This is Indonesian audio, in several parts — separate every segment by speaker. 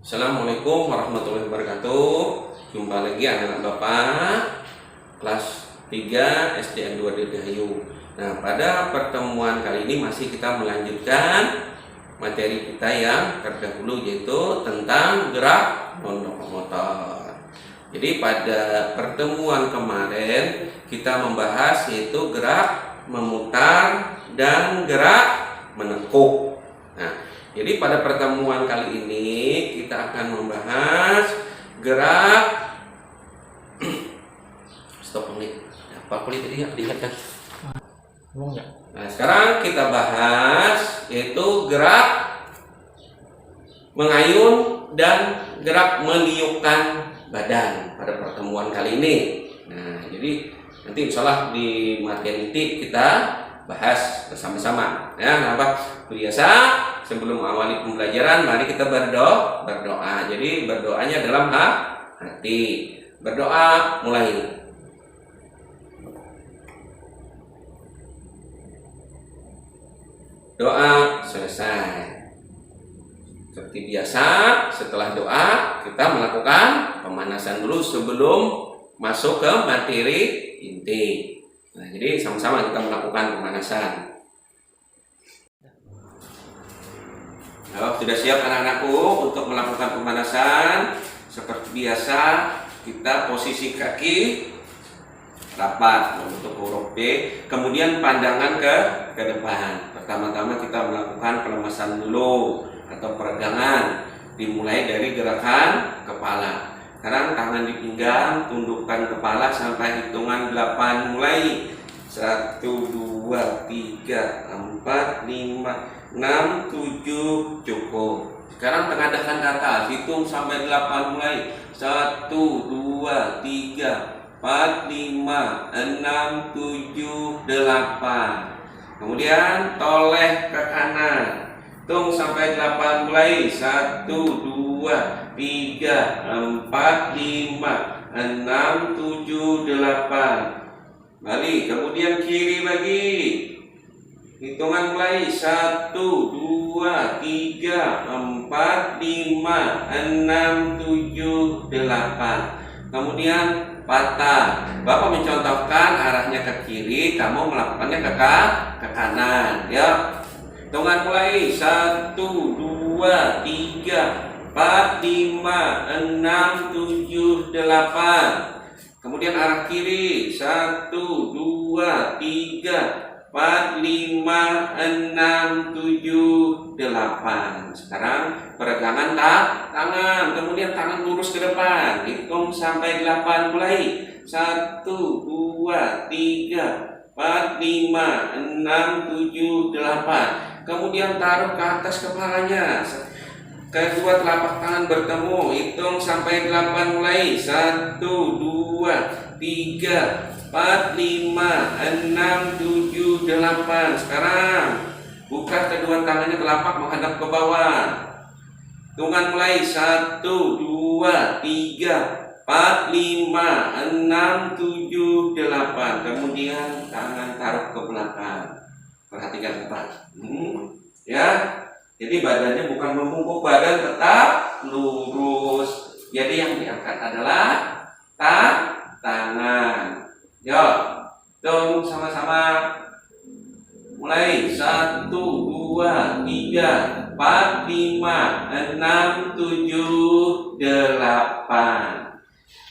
Speaker 1: Assalamualaikum warahmatullahi wabarakatuh. Jumpa lagi anak-anak Bapak kelas 3 SDN 2 Dirgahayu. Nah, pada pertemuan kali ini masih kita melanjutkan materi kita yang terdahulu, yaitu tentang gerak non-lokomotor. Jadi pada pertemuan kemarin kita membahas yaitu gerak memutar dan gerak menekuk. Nah, jadi pada pertemuan kali ini kita akan membahas gerak stop menit. Apa kulit tadi nggak dilihat kan? Nah, sekarang kita bahas yaitu gerak mengayun dan gerak meniupkan badan pada pertemuan kali ini. Nah, jadi nanti insya Allah di materi nanti kita bahas bersama-sama. Ya, nah, biasa sebelum awali pembelajaran, mari kita berdoa. Jadi berdoanya dalam hati. Berdoa mulai. Doa selesai. Seperti biasa, setelah doa kita melakukan pemanasan dulu sebelum masuk ke materi inti. Nah, jadi sama-sama kita melakukan pemanasan. Nah, sudah siap anak-anakku untuk melakukan pemanasan? Seperti biasa, kita posisi kaki rapat membentuk huruf B, kemudian pandangan ke depan. Pertama-tama kita melakukan pelemasan dulu atau peregangan, dimulai dari gerakan kepala. Sekarang tangan di pinggang, tundukkan kepala sampai hitungan 8 mulai. 1, 2, 3, 4, 5, 6, 7, cukup. Sekarang tengadahkan ke atas, hitung sampai 8 mulai. 1, 2, 3, 4, 5, 6, 7, 8. Kemudian toleh ke kanan. Hitung sampai 8 mulai. 1, 2, 3, 4, 5, 6, 7, 8. Balik, kemudian kiri lagi. Hitungan mulai. 1, 2, 3, 4, 5, 6, 7, 8. Kemudian patah. Bapak mencontohkan arahnya ke kiri, kamu melakukannya ke kanan. Ya. Hitungan mulai. 1, 2, 3, 4, 5, 6, 7, 8. Kemudian arah kiri. 1, 2, 3, 4, 5, 6, 7, 8. Sekarang peregangan tangan. Kemudian tangan lurus ke depan. Hitung sampai 8 mulai. 1, 2, 3, 4, 5, 6, 7, 8. Kemudian taruh ke atas kepalanya. Kedua telapak tangan bertemu. Hitung sampai 8 mulai. 1, 2, 3, 4, 5, 6, 7, 8. Sekarang buka kedua tangannya telapak menghadap ke bawah. Hitungan mulai. 1, 2, 3, 4, 5, 6, 7, 8. Kemudian tangan taruh ke belakang. Perhatikan tepat. Ya. Jadi badannya bukan membungkuk, badan tetap lurus. Jadi yang diangkat adalah tangan. Yo, hitung sama-sama. Mulai. 1, 2, 3, 4, 5, 6, 7, 8.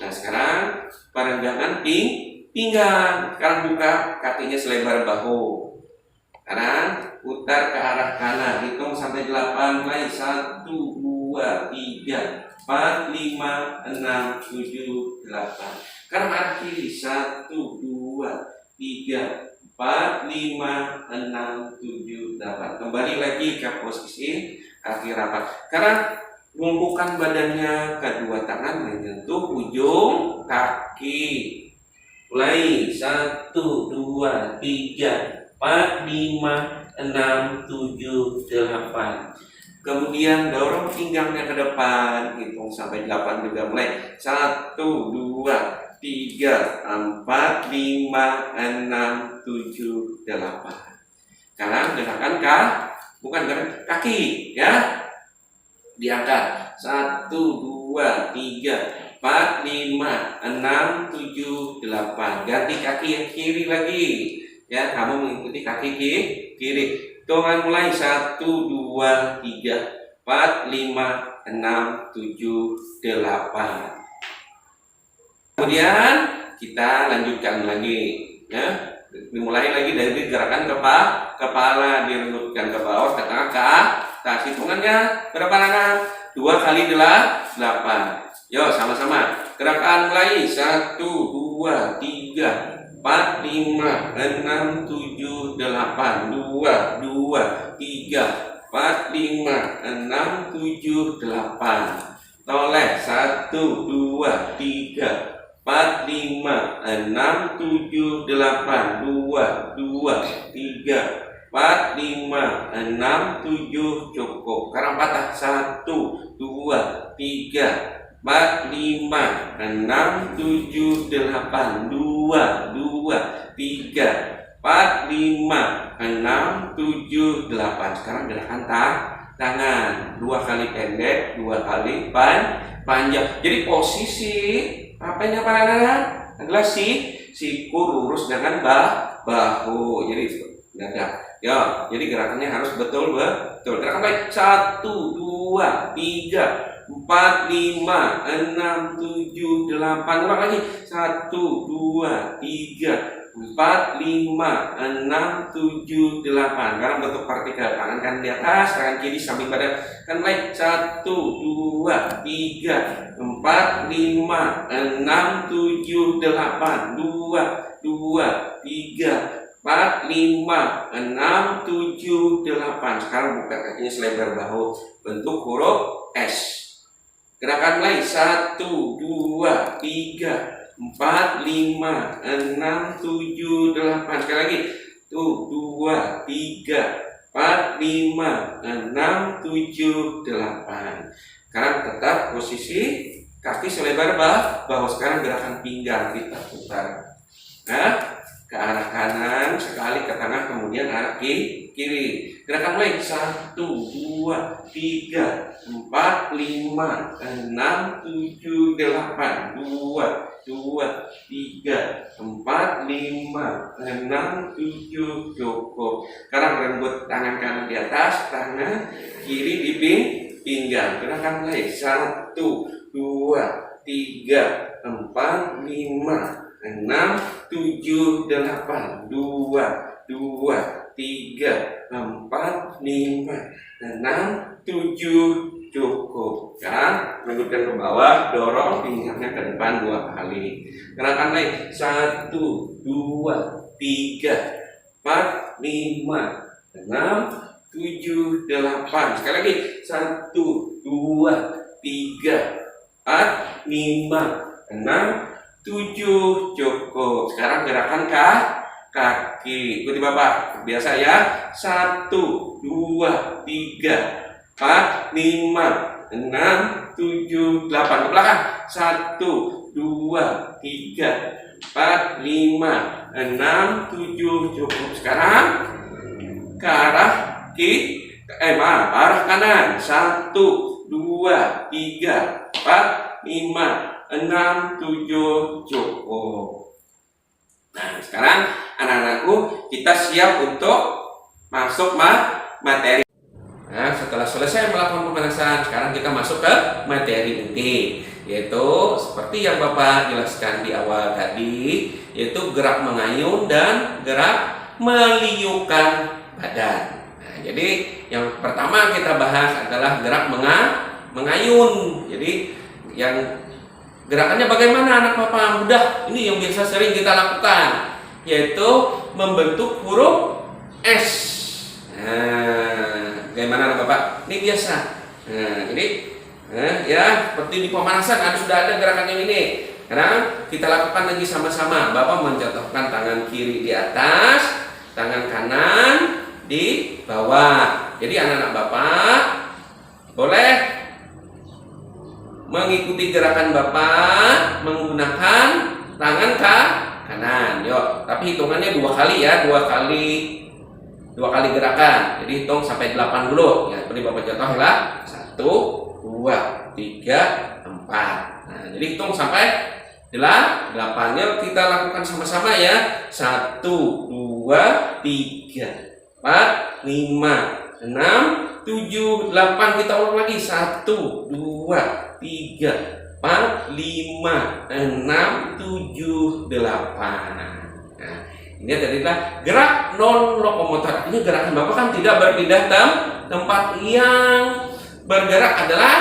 Speaker 1: Nah, sekarang peregangan pinggang. Sekarang buka kakinya selebar bahu. Sekarang putar ke arah kanan. Hitung sampai 8 mulai. 1, 2, 3, 4, 5, 6, 7, 8. Sekarang arah kiri. 1, 2, 3, 4, 5, 6, 7, 8. Kembali lagi ke posisi kaki rapat. Sekarang bungkukan badannya, kedua tangan menyentuh ujung kaki. Mulai. 1, 2, 3, 4, 5, 6, 7, 8. Kemudian dorong pinggangnya ke depan. Hitung sampai 8 juga mulai. 1, 2, 3, 4, 5, 6, 7, 8. Sekarang gerakan bukan gerakan kaki, ya. Diangkat. 1, 2, 3, 4, 5, 6, 7, 8. Ganti kaki yang kiri lagi. Ya, kamu mengikuti kaki kiri. Hitungan mulai 1, 2, 3, 4, 5, 6, 7, 8. Kemudian kita lanjutkan lagi. Ya, dimulai lagi dari gerakan kepala, direngutkan ke bawah, ke tengah, ke atas. Hitungannya berapa anak? 2 kali 8. Yuk sama-sama. Gerakan mulai 1, 2, 3, 4, 5, 6, 7, 8. 2, 2, 3, 4, 5, 6, 7, 8. Toleh 1, 2, 3, 4, 5, 6, 7, 8. 2, 2, 3, 4, 5, 6, 7. Cukup. Sekarang patah. 1, 2, 3, 4, 5, 6, 7, 8. 2, 2, 3, 4, 5, 6, 7, 8. Sekarang gerakan tangan. 2 kali pendek, 2 kali panjang. Jadi posisi apanya para anak adalah siku lurus dengan bahu. Jadi dada. Ya, jadi gerakannya harus betul. Gerakan baik. 1, 2, 3, 4, 5, 6, 7, 8. Ulang lagi. 1, 2, 3, 4, 5, 6, 7, 8. Sekarang bentuk vertikal. Tangan kan di atas, tangan kiri samping badan. Kan baik. 1, 2, 3, 4, 5, 6, 7, 8. 2, 2, 3, 4, 5, 6, 7, 8. Sekarang buka kakinya selebar bahu. Bentuk huruf S. Gerakan mulai. 1, 2, 3, 4, 5, 6, 7, 8. Sekali lagi. 2, 3, 4, 5, 6, 7, 8. Sekarang tetap posisi kaki selebar bahu. Sekarang gerakan pinggang kita putar. Nah, ke arah kanan, sekali ke tengah, kemudian arah kiri. Gerakan mulai. 1, 2, 3, 4, 5, 6, 7, 8. 2, 2, 3, 4, 5, 6, 7. Cukup. Sekarang renggut tangan kanan di atas, tangan kiri di pinggang. Gerakan mulai. 1, 2, 3, 4, 5, 6, 7, 8. 2, 2, 3, 4, 5, 6, 7. Cukup. Kan? Menurutkan ke bawah, dorong pinggangnya ke depan 2 kali. Gerakan naik. 1, 2, 3, 4, 5, 6, 7, 8. Sekali lagi. 1, 2, 3, 4, 5, 6, 7. Cukup. Sekarang gerakan kaki. Ikuti Bapak. Biasa ya. 1, 2, 3, 4, 5, 6, 7, 8. Ke belakang. 1, 2, 3, 4, 5, 6, 7. Cukup. Sekarang ke arah arah kanan. 1, 2, 3, 4, 5, 6, 7. Cukup. Nah, sekarang anak-anakku, kita siap untuk masuk materi. Nah, setelah selesai melakukan pemanasan, sekarang kita masuk ke materi inti, yaitu seperti yang Bapak jelaskan di awal tadi, yaitu gerak mengayun dan gerak meliukan badan. Nah, jadi yang pertama kita bahas adalah gerak mengayun. Jadi yang gerakannya bagaimana anak Bapak? Mudah. Ini yang biasa sering kita lakukan, yaitu membentuk huruf S. Nah, bagaimana anak Bapak? Ini biasa. Nah, jadi ya seperti di pemanasan sudah ada gerakan yang ini. Sekarang kita lakukan lagi sama-sama. Bapak menjatuhkan tangan kiri di atas, tangan kanan di bawah. Jadi anak-anak Bapak boleh mengikuti gerakan Bapak menggunakan tangan kanan. Yuk, tapi hitungannya 2 kali ya, 2 kali gerakan. Jadi hitung sampai 8 dulu. Ya, seperti Bapak contoh lah. 1, 2, 3, 4. Nah, jadi hitung sampai 8-nya kita lakukan sama-sama ya. 1, 2, 3, 4, 5, 6, 7, 8. Kita ulang lagi. 1, 2, 3, 4, 5, 6, 7, 8. Nah, ini adalah gerak non lokomotor. Ini gerakan Bapak kan tidak berpindah tempat. Yang bergerak adalah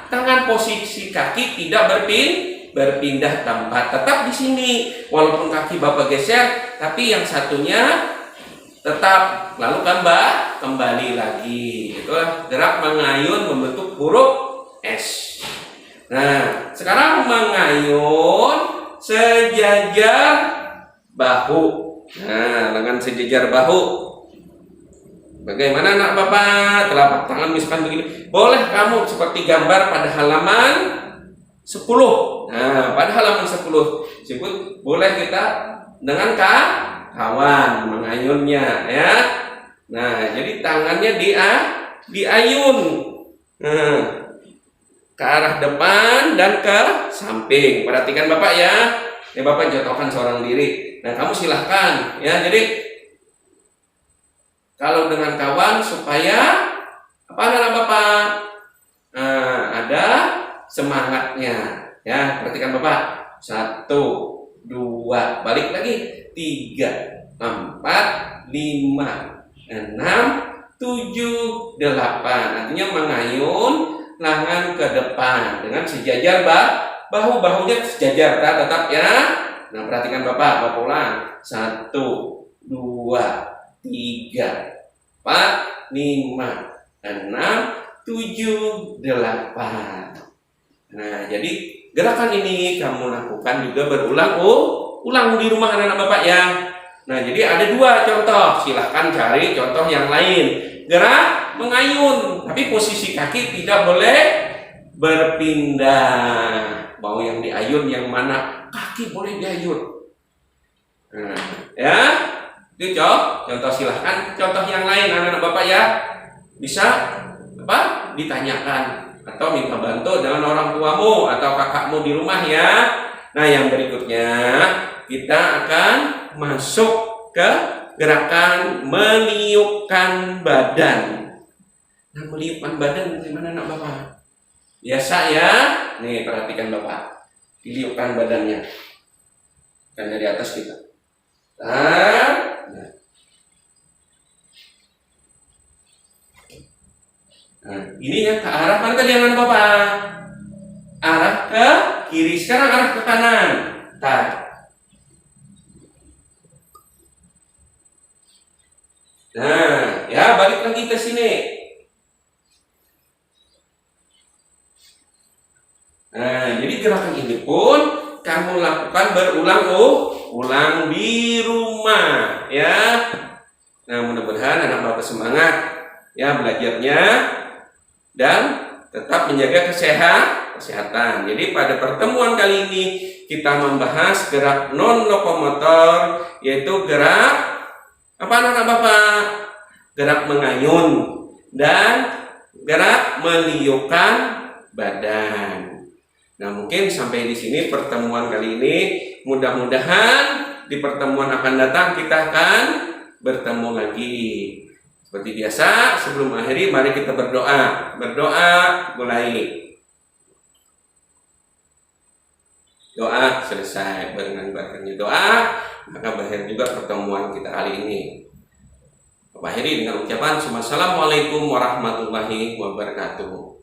Speaker 1: tangan, posisi kaki tidak berpindah tempat, tetap di sini. Walaupun kaki Bapak geser, tapi yang satunya tetap lalu kembali lagi. Itulah gerak mengayun membentuk huruf S. Nah, sekarang mengayun sejajar bahu. Nah, lengan sejajar bahu. Bagaimana anak Bapak? Telapak tangan misalkan begini. Boleh kamu seperti gambar pada halaman 10. Nah, pada halaman 10 sebut boleh kita dengan kawan mengayunnya ya. Nah, jadi tangannya diayun. Nah, ke arah depan dan ke samping. Perhatikan Bapak ya. Ya, Bapak contohkan seorang diri. Nah, kamu silahkan ya. Jadi kalau dengan kawan supaya apa anak Bapak? Nah, ada semangatnya ya. Perhatikan Bapak. 1, 2, balik lagi. 3, 4, 5, 6, 7, 8. Artinya mengayun lengan ke depan dengan sejajar bahu-bahunya sejajar tetap ya. Nah, perhatikan Bapak ulang. 1, 2, 3, 4, 5, 6, 7, 8. Nah, jadi gerakan ini kamu lakukan juga berulang di rumah anak-anak Bapak ya. Nah, jadi ada 2 contoh. Silahkan cari contoh yang lain. Gerak mengayun, tapi posisi kaki tidak boleh berpindah. Mau yang diayun yang mana? Kaki boleh diayun. Nah, ya. Itu contoh, silahkan contoh yang lain anak-anak Bapak ya. Bisa ditanyakan atau minta bantu dengan orang tuamu atau kakakmu di rumah ya. Nah, yang berikutnya kita akan masuk ke gerakan meniupkan badan. Nah, meniupkan badan gimana anak Bapak? Biasa ya. Nih, perhatikan Bapak. Diliupkan badannya. Kan dari atas kita. Nah, ini yang ke arah mana tadi anak Bapak? Arah ke kiri. Sekarang arah ke kanan. Nah, ya balik lagi ke sini. Nah, jadi gerakan ini pun kamu lakukan berulang di rumah ya. Nah, mudah-mudahan anak Bapak semangat ya belajarnya dan tetap menjaga kesehatan. Jadi pada pertemuan kali ini kita membahas gerak non lokomotor, yaitu gerak apa anak Bapak? Gerak mengayun dan gerak meniupkan badan. Nah, mungkin sampai di sini pertemuan kali ini. Mudah-mudahan di pertemuan akan datang kita akan bertemu lagi. Seperti biasa, sebelum akhiri mari kita berdoa. Berdoa mulai. Doa selesai. Dengan berakhirnya doa, maka berakhir juga pertemuan kita kali ini. Akhiri dengan ucapan Assalamualaikum warahmatullahi wabarakatuh.